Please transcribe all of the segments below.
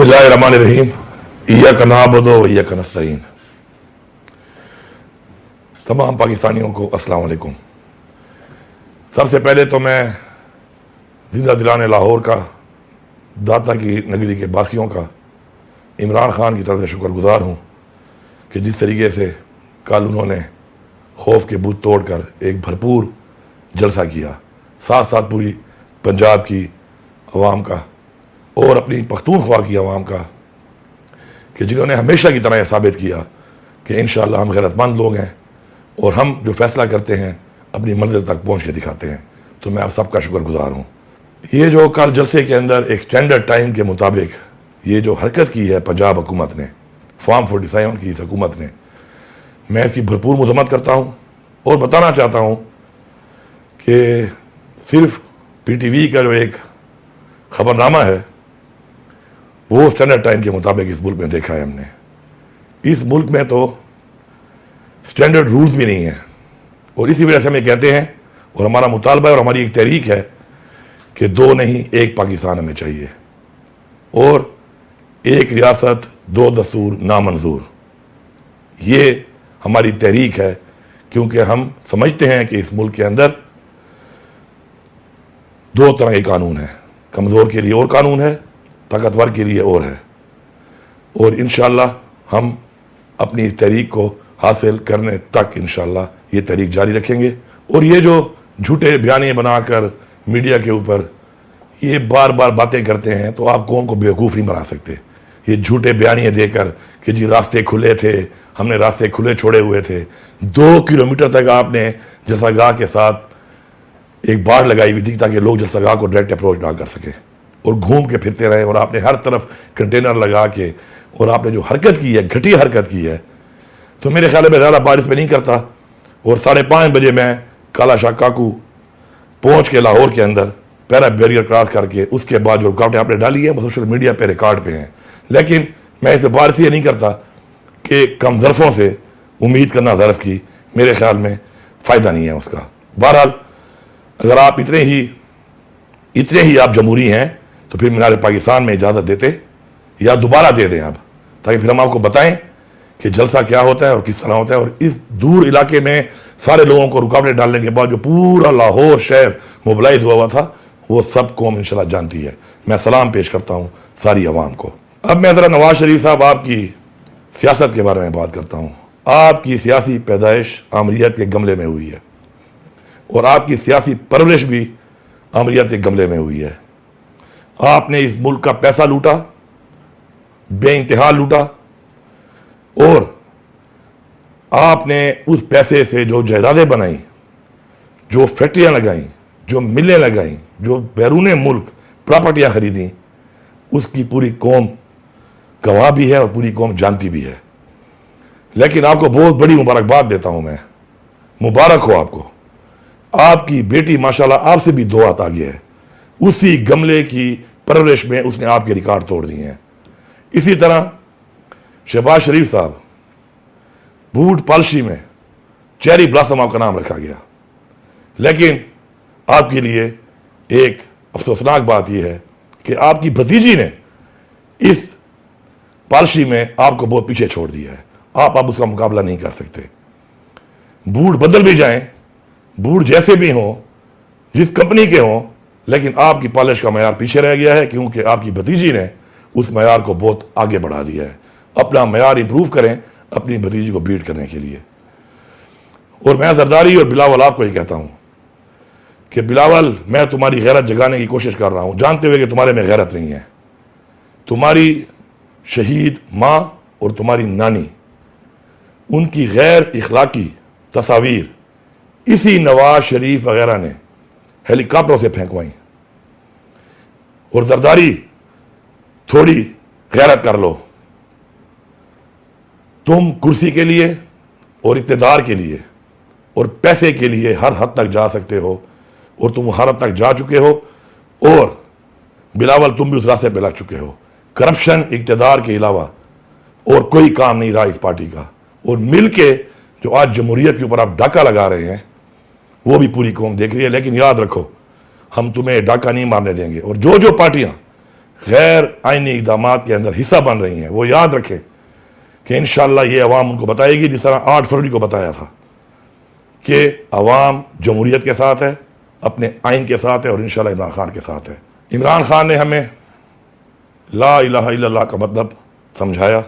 बिस्मिल्लाहिर्रहमानिर्रहीम इय्याका नअबुदु व इय्याका नस्तईन। तमाम पाकिस्तानियों को अस्सलाम वालेकुम। सबसे पहले तो मैं जिंदा दिलाने लाहौर का, दाता की नगरी के बासियों का, इमरान खान की तरफ से शुक्रगुजार हूँ कि जिस तरीके से कल उन्होंने खौफ के बुत तोड़कर एक भरपूर जलसा किया, साथ साथ पूरी पंजाब की अवाम का और अपनी पख्तूनख्वा की अवाम का, कि जिन्होंने हमेशा की तरह यह साबित किया कि इंशाअल्लाह हम गैरतमंद लोग हैं और हम जो फैसला करते हैं अपनी मंजिल तक पहुँच के दिखाते हैं। तो मैं आप सबका शुक्रगुजार हूँ। ये जो कल जलसे के अंदर एक स्टैंडर्ड टाइम के मुताबिक ये जो हरकत की है पंजाब हुकूमत ने, फॉर्म 47 की इस हुकूमत ने, मैं इसकी भरपूर मजम्मत करता हूँ और बताना चाहता हूँ कि सिर्फ PTV का जो एक खबरनामा है वो स्टैंडर्ड टाइम के मुताबिक इस मुल्क में देखा है हमने। इस मुल्क में तो स्टैंडर्ड रूल्स भी नहीं है और इसी वजह से हम ये कहते हैं और हमारा मुतालबा और हमारी एक तहरीक है कि दो नहीं एक पाकिस्तान हमें चाहिए और एक रियासत दो दस्तूर नामंजूर। ये हमारी तहरीक है क्योंकि हम समझते हैं कि इस मुल्क के अंदर दो तरह के कानून हैं, कमज़ोर के लिए और कानून है, ताकतवर के लिए और है। और इंशाअल्लाह हम अपनी इस तहरीक को हासिल करने तक इंशाअल्लाह ये तहरीक जारी रखेंगे। और ये जो झूठे बयाने बनाकर मीडिया के ऊपर ये बार बार बातें करते हैं तो आप कौम को बेवकूफ़ नहीं बना सकते। ये झूठे बयानियाँ देकर कि जी रास्ते खुले थे, हमने रास्ते खुले छोड़े हुए थे। 2 किलोमीटर तक आपने जलसागाह के साथ एक बाड़ लगाई हुई थी ताकि लोग जलसागाह को डायरेक्ट अप्रोच ना कर सके और घूम के फिरते रहे। और आपने हर तरफ कंटेनर लगा के और आपने जो हरकत की है, घटिया हरकत की है, तो मेरे ख्याल में ज़्यादा बारिश में नहीं करता। और 5:30 बजे मैं काला शाह काकू पहुँच के लाहौर के अंदर पैरा बैरियर क्रॉस करके उसके बाद जो रुकावटें आपने डाली है वो सोशल मीडिया पे रिकॉर्ड पे हैं। लेकिन मैं इस बार से ये नहीं करता कि कम ज़रफ़ों से उम्मीद करना ज़रफ़ की, मेरे ख्याल में फ़ायदा नहीं है उसका। बहरहाल अगर आप इतने ही आप जमहूरी हैं तो फिर मीनार पाकिस्तान में इजाज़त देते या दोबारा दे दें आप, ताकि फिर हम आपको बताएं कि जलसा क्या होता है और किस तरह होता है। और इस दूर इलाके में सारे लोगों को रुकावटें डालने के बाद जो पूरा लाहौर शहर मोबिलाइज हुआ था वो सब कौम इंशाल्लाह जानती है। मैं सलाम पेश करता हूँ सारी अवाम को। अब मैं ज़रा नवाज शरीफ साहब आपकी सियासत के बारे में बात करता हूँ। आपकी सियासी पैदाइश आमरीत के गमले में हुई है और आपकी सियासी परवरिश भी आमरीत के गमले में हुई है। आपने इस मुल्क का पैसा लूटा, बेइंतहा लूटा और आपने उस पैसे से जो जायदादें बनाई, जो फैक्ट्रियां लगाई, जो मिलें लगाई, जो बैरून मुल्क प्रॉपर्टियां खरीदी, उसकी पूरी कौम गवाह भी है और पूरी कौम जानती भी है। लेकिन आपको बहुत बड़ी मुबारकबाद देता हूं मैं, मुबारक हो आपको। आपकी बेटी माशाल्लाह आपसे भी 2 हाथ आगे है। उसी गमले की परवरिश में उसने आपके रिकॉर्ड तोड़ दिए हैं। इसी तरह शहबाज शरीफ साहब, बूट पॉलिसी में चेरी ब्लॉसम आपका नाम रखा गया, लेकिन आपके लिए एक अफसोसनाक बात यह है कि आपकी भतीजी ने इस पॉलिसी में आपको बहुत पीछे छोड़ दिया है। आप अब उसका मुकाबला नहीं कर सकते। बूट बदल भी जाएं, बूट जैसे भी हों, जिस कंपनी के हों, लेकिन आपकी पॉलिश का मैयार पीछे रह गया है क्योंकि आपकी भतीजी ने उस मैयार को बहुत आगे बढ़ा दिया है। अपना मैयार इंप्रूव करें अपनी भतीजी को बीट करने के लिए। और मैं जरदारी और बिलावल आपको ये कहता हूं कि बिलावल, मैं तुम्हारी गैरत जगाने की कोशिश कर रहा हूं, जानते हुए कि तुम्हारे में गैरत नहीं है। तुम्हारी शहीद माँ और तुम्हारी नानी, उनकी गैर इखलाकी तस्वीर इसी नवाज शरीफ वगैरह ने हेलीकॉप्टरों से फेंकवाई। और जरदारी, थोड़ी गैरत कर लो। तुम कुर्सी के लिए और इक़्तिदार के लिए और पैसे के लिए हर हद तक जा सकते हो और तुम हर हद तक जा चुके हो। और बिलावल, तुम भी उस रास्ते पे लग चुके हो। करप्शन, इक़्तिदार के अलावा और कोई काम नहीं रहा इस पार्टी का। और मिल के जो आज जमहूरियत के ऊपर आप डाका लगा रहे हैं वो भी पूरी कौम देख रही है। लेकिन याद रखो, हम तुम्हें डाका नहीं मारने देंगे। और जो जो पार्टियां غیر آئینی اقدامات کے اندر حصہ بن رہی ہیں، وہ یاد رکھیں کہ انشاءاللہ یہ عوام ان کو بتائے گی جس طرح 8 فروری کو بتایا تھا کہ عوام جمہوریت کے ساتھ ہے، اپنے آئین کے ساتھ ہے، اور انشاءاللہ عمران خان کے ساتھ ہے۔ عمران خان نے ہمیں لا الہ الا اللہ کا مطلب سمجھایا۔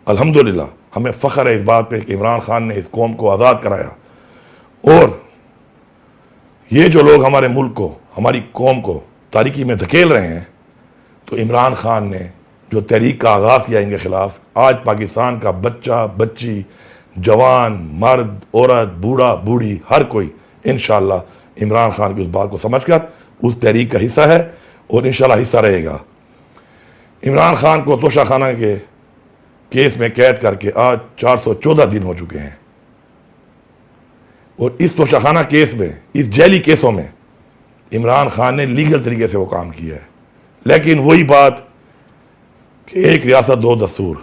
الحمدللہ ہمیں فخر ہے اس بات پہ کہ عمران خان نے اس قوم کو آزاد کرایا، اور یہ جو لوگ ہمارے ملک کو، ہماری قوم کو تاریکی میں دھکیل رہے ہیں، تو عمران خان نے جو تحریک کا آغاز کیا ان کے خلاف، آج پاکستان کا بچہ بچی، جوان مرد عورت بوڑھا بوڑھی ہر کوئی انشاءاللہ عمران خان کی اس بات کو سمجھ کر اس تحریک کا حصہ ہے اور انشاءاللہ حصہ رہے گا۔ عمران خان کو توشہ خانہ کے کیس میں قید کر کے آج 414 دن ہو چکے ہیں، اور اس توشہ خانہ کیس میں، اس جیلی کیسوں میں عمران خان نے لیگل طریقے سے وہ کام کیا ہے، لیکن وہی بات کہ ایک ریاست دو دستور،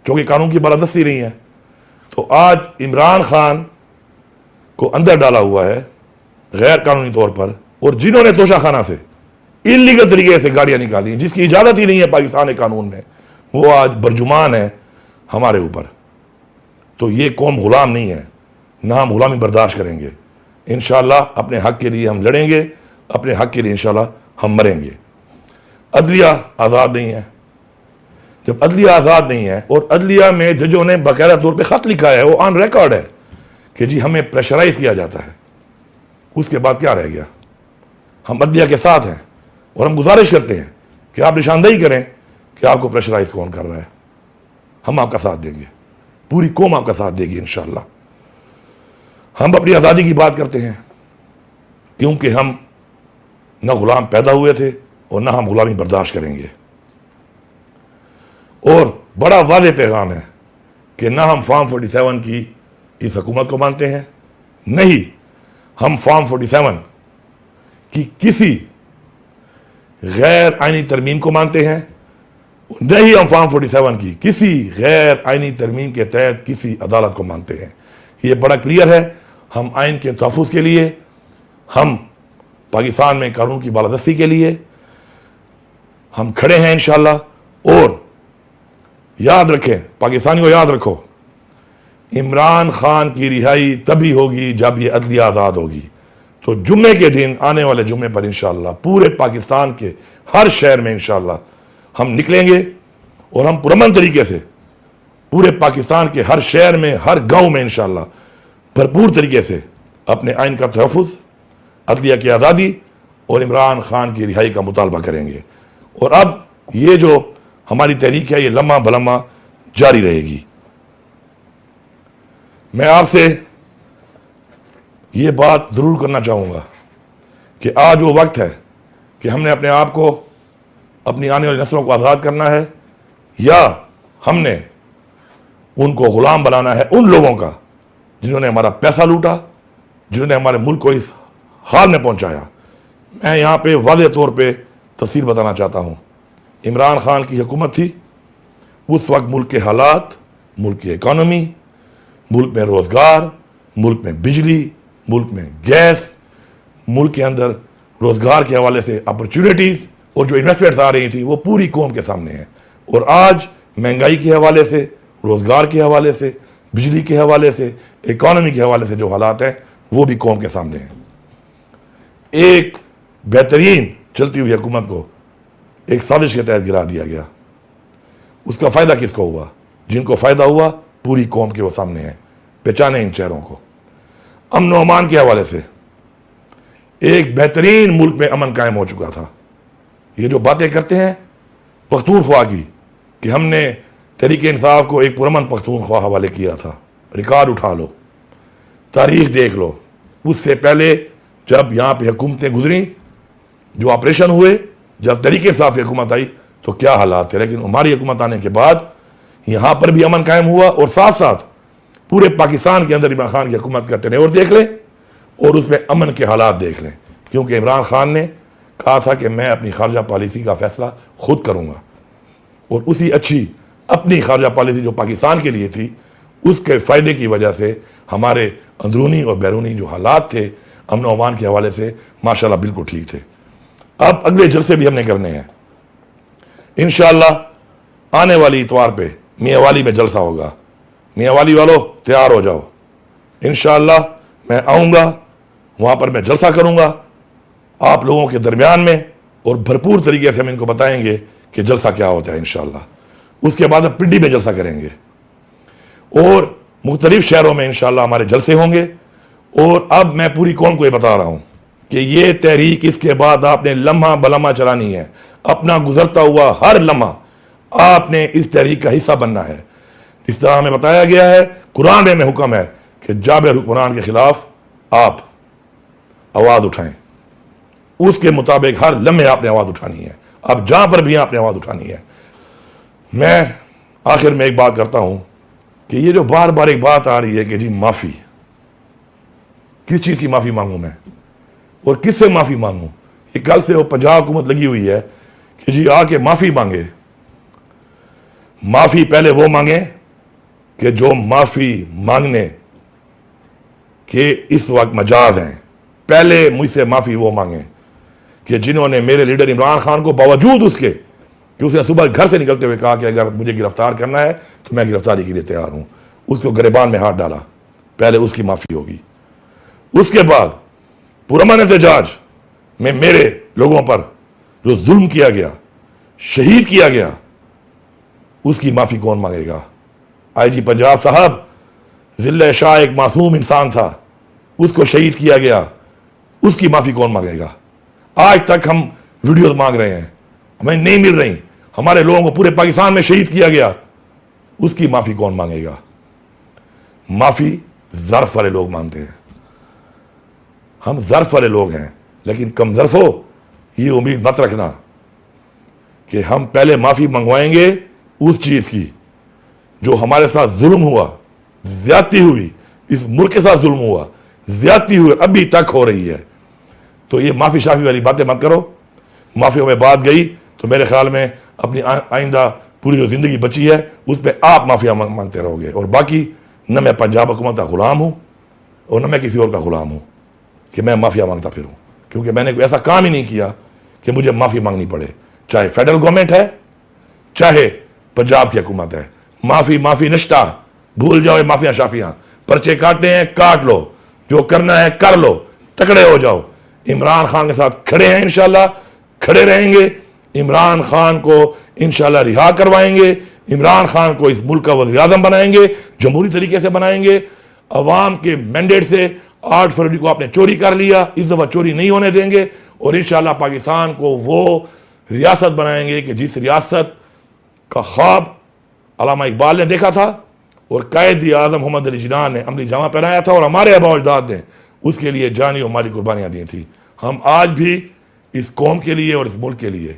چونکہ قانون کی بالادستی نہیں ہے، تو آج عمران خان کو اندر ڈالا ہوا ہے غیر قانونی طور پر، اور جنہوں نے توشہ خانہ سے انلیگل طریقے سے گاڑیاں نکالی ہیں جس کی اجازت ہی نہیں ہے پاکستان قانون میں، وہ آج برجمان ہے ہمارے اوپر۔ تو یہ قوم غلام نہیں ہے، نہ ہم غلامی برداشت کریں گے۔ انشاءاللہ اپنے حق کے لیے ہم لڑیں گے، اپنے حق کے لیے انشاءاللہ ہم مریں گے۔ عدلیہ آزاد نہیں ہے۔ جب عدلیہ آزاد نہیں ہے، اور عدلیہ میں ججوں نے باقاعدہ طور پہ خط لکھا ہے، وہ آن ریکارڈ ہے کہ جی ہمیں پریشرائز کیا جاتا ہے، اس کے بعد کیا رہ گیا؟ ہم عدلیہ کے ساتھ ہیں، اور ہم گزارش کرتے ہیں کہ آپ نشاندہی کریں کہ آپ کو پریشرائز کون کر رہا ہے۔ ہم آپ کا ساتھ دیں گے، پوری قوم آپ کا ساتھ دے گی انشاءاللہ۔ ہم اپنی آزادی کی بات کرتے ہیں کیونکہ ہم نہ غلام پیدا ہوئے تھے اور نہ ہم غلامی برداشت کریں گے۔ اور بڑا واضح پیغام ہے کہ نہ ہم فارم 47 کی اس حکومت کو مانتے ہیں، نہیں ہم فارم 47 کی کسی غیر آئینی ترمیم کو مانتے ہیں، نہیں ہم فارم 47 کی کسی غیر آئینی ترمیم کے تحت کسی عدالت کو مانتے ہیں۔ یہ بڑا کلیئر ہے۔ ہم آئین کے تحفظ کے لیے، ہم پاکستان میں قانون کی بالادستی کے لیے ہم کھڑے ہیں انشاءاللہ۔ اور یاد رکھیں، پاکستانیوں یاد رکھو، عمران خان کی رہائی تبھی ہوگی جب یہ عدلیہ آزاد ہوگی۔ تو جمعے کے دن، آنے والے جمعے پر انشاءاللہ پورے پاکستان کے ہر شہر میں انشاءاللہ ہم نکلیں گے، اور ہم پرامن طریقے سے پورے پاکستان کے ہر شہر میں، ہر گاؤں میں انشاءاللہ بھرپور طریقے سے اپنے آئین کا تحفظ، عدلیہ کی آزادی اور عمران خان کی رہائی کا مطالبہ کریں گے۔ اور اب یہ جو ہماری تحریک ہے یہ لمحہ بلمحہ جاری رہے گی۔ میں آپ سے یہ بات ضرور کرنا چاہوں گا کہ آج وہ وقت ہے کہ ہم نے اپنے آپ کو، اپنی آنے والی نسلوں کو آزاد کرنا ہے، یا ہم نے ان کو غلام بنانا ہے ان لوگوں کا جنہوں نے ہمارا پیسہ لوٹا، جنہوں نے ہمارے ملک کو اس حال میں پہنچایا۔ میں یہاں پہ واضح طور پہ تفصیل بتانا چاہتا ہوں۔ عمران خان کی حکومت تھی، اس وقت ملک کے حالات، ملک کی اکانومی، ملک میں روزگار، ملک میں بجلی، ملک میں گیس، ملک کے اندر روزگار کے حوالے سے اپرچونٹیز اور جو انویسٹمنٹس آ رہی تھیں وہ پوری قوم کے سامنے ہیں۔ اور آج مہنگائی کے حوالے سے، روزگار کے حوالے سے، بجلی کے حوالے سے، اکانومی کے حوالے سے جو حالات ہیں وہ بھی قوم کے سامنے ہیں۔ ایک بہترین چلتی ہوئی حکومت کو ایک سازش کے تحت گرا دیا گیا۔ اس کا فائدہ کس کو ہوا؟ جن کو فائدہ ہوا پوری قوم کے وہ سامنے ہیں، پہچانے ان چہروں کو۔ امن و امان کے حوالے سے ایک بہترین ملک میں امن قائم ہو چکا تھا۔ یہ جو باتیں کرتے ہیں پختونخوا کی کہ ہم نے تحریک انصاف کو ایک پرامن پختونخوا حوالے کیا تھا، ریکارڈ اٹھا لو، تاریخ دیکھ لو۔ اس سے پہلے جب یہاں پہ حکومتیں گزریں، جو آپریشن ہوئے، جب تحریک انصاف کی حکومت آئی تو کیا حالات تھے، لیکن ہماری حکومت آنے کے بعد یہاں پر بھی امن قائم ہوا، اور ساتھ ساتھ پورے پاکستان کے اندر عمران خان کی حکومت کا ٹینیور دیکھ لیں اور اس میں امن کے حالات دیکھ لیں، کیونکہ عمران خان نے کہا تھا کہ میں اپنی خارجہ پالیسی کا فیصلہ خود کروں گا، اور اسی اچھی اپنی خارجہ پالیسی جو پاکستان کے لیے تھی، اس کے فائدے کی وجہ سے ہمارے اندرونی اور بیرونی جو حالات تھے امن و امان کے حوالے سے ماشاءاللہ بالکل ٹھیک تھے۔ اب اگلے جلسے بھی ہم نے کرنے ہیں۔ इंशाअल्लाह आने वाली इतवार पे मियाँ वाली में जलसा होगा। मियाँ वाली वालों तैयार हो जाओ, इंशाअल्लाह मैं आऊँगा, वहाँ पर मैं जलसा करूँगा आप लोगों के दरमियान में, और भरपूर तरीके से हम इनको बताएंगे कि जलसा क्या होता है इंशाअल्लाह। उसके बाद हम पिंडी में जलसा करेंगे और मुख्तलिफ शहरों में इंशाअल्लाह हमारे जलसे होंगे। और अब मैं पूरी कौम को ये बता रहा हूँ कि ये तहरीक इसके बाद आपने लम्हा बलम्हा चलानी है। अपना गुजरता हुआ हर लम्हा आपने इस तहरीक का हिस्सा बनना है। इस तरह हमें बताया गया है, कुरान में हुक्म है कि जाबिर हुक्मरान के खिलाफ आप आवाज़ उठाएं, उसके मुताबिक हर लम्हे आपने आवाज़ उठानी है। अब जहाँ पर भी आपने आवाज़ उठानी है। मैं आखिर में एक बात करता हूँ कि ये जो बार बार एक बात आ रही है कि जी माफ़ी, किस चीज़ की माफ़ी मांगूँ मैं और किससे माफ़ी मांगूँ? ये कल से वो पंजाब हुकूमत लगी हुई है कि जी आके माफ़ी मांगे। माफ़ी पहले वो मांगे कि जो माफ़ी मांगने के इस वक्त मजाज हैं। पहले मुझसे माफ़ी वो मांगे कि जिन्होंने मेरे लीडर इमरान खान को बावजूद उसके कि उसने सुबह घर से निकलते हुए कहा कि अगर मुझे गिरफ्तार करना है तो मैं गिरफ्तारी के लिए तैयार हूँ, उसको गिरबान में हाथ डाला, पहले उसकी माफ़ी होगी। उसके बाद पुरअमन एहतजाज में मेरे लोगों पर जो जुल्म किया गया, शहीद किया गया, उसकी माफ़ी कौन मांगेगा? आईजी पंजाब साहब जिले शाह एक मासूम इंसान था, उसको शहीद किया गया, उसकी माफ़ी कौन मांगेगा? आज तक हम वीडियोस मांग रहे हैं, हमें नहीं मिल रही। हमारे लोगों को पूरे पाकिस्तान में शहीद किया गया, उसकी माफ़ी कौन मांगेगा? माफ़ी ज़र्फ वाले लोग मांगते हैं। हम ज़र्फ वाले लोग हैं, लेकिन कम ज़र्फ हो ये उम्मीद मत रखना कि हम पहले माफ़ी मंगवाएंगे उस चीज़ की जो हमारे साथ जुल्म हुआ, ज्यादती हुई, इस मुल्क के साथ जुल्म हुआ, ज्यादती हुई, अभी तक हो रही है। तो ये माफ़ी शाफी वाली बातें मत करो। माफ़ियों में बात गई तो मेरे ख्याल में अपनी आइंदा पूरी जो ज़िंदगी बची है उस पर आप माफ़िया मांगते रहोगे। और बाकी न मैं पंजाब हुकूमत का ग़ुलाम हूँ और न मैं किसी और का ग़ुलाम हूँ कि मैं माफ़िया मांगता फिरूँ, क्योंकि मैंने कोई ऐसा काम ही नहीं किया कि मुझे माफ़ी मांगनी पड़े, चाहे फेडरल गवर्नमेंट है चाहे पंजाब की हुकूमत है। माफ़ी माफ़ी निश्ता, भूल जाओ माफिया शाफियाँ। पर्चे काटने हैं काट लो, जो करना है कर लो, तकड़े हो जाओ। इमरान खान के साथ खड़े हैं, इंशाल्लाह खड़े रहेंगे। इमरान खान को इंशाल्लाह रिहा करवाएंगे। इमरान खान को इस मुल्क का वज़ीर आज़म बनाएंगे, जमहूरी तरीके से बनाएंगे। अवाम के मैंडेट से 8 फरवरी को आपने चोरी कर लिया, इस दफ़ा चोरी नहीं होने देंगे और इंशाल्लाह पाकिस्तान को वो रियासत बनाएंगे कि जिस रियासत का ख्वाब अल्लामा इकबाल ने देखा था और कायद आज़म मोहम्मद अली जिन्ना ने अमली जामा पहनाया था और हमारे आबा अजदाद ने उसके लिए जानी और माली कुर्बानियाँ दी थी। हम आज भी इस कौम के लिए और इस मुल्क के लिए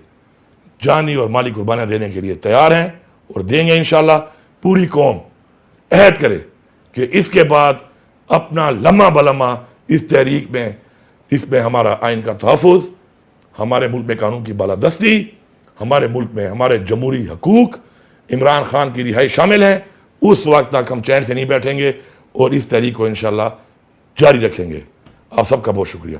जानी और माली कुर्बानियाँ देने के लिए तैयार हैं और देंगे इंशाल्लाह। पूरी कौम अहद करे कि इसके बाद अपना लम्हा बलम्हा इस तहरीक में, इसमें हमारा आइन का तहफ़्फ़ुज़, हमारे मुल्क में कानून की बालादस्ती, हमारे मुल्क में हमारे जमहूरी हकूक़, इमरान खान की रिहाई शामिल है। उस वक्त तक हम चैन से नहीं बैठेंगे और इस तहरीक को इंशाल्लाह जारी रखेंगे। आप सबका बहुत शुक्रिया।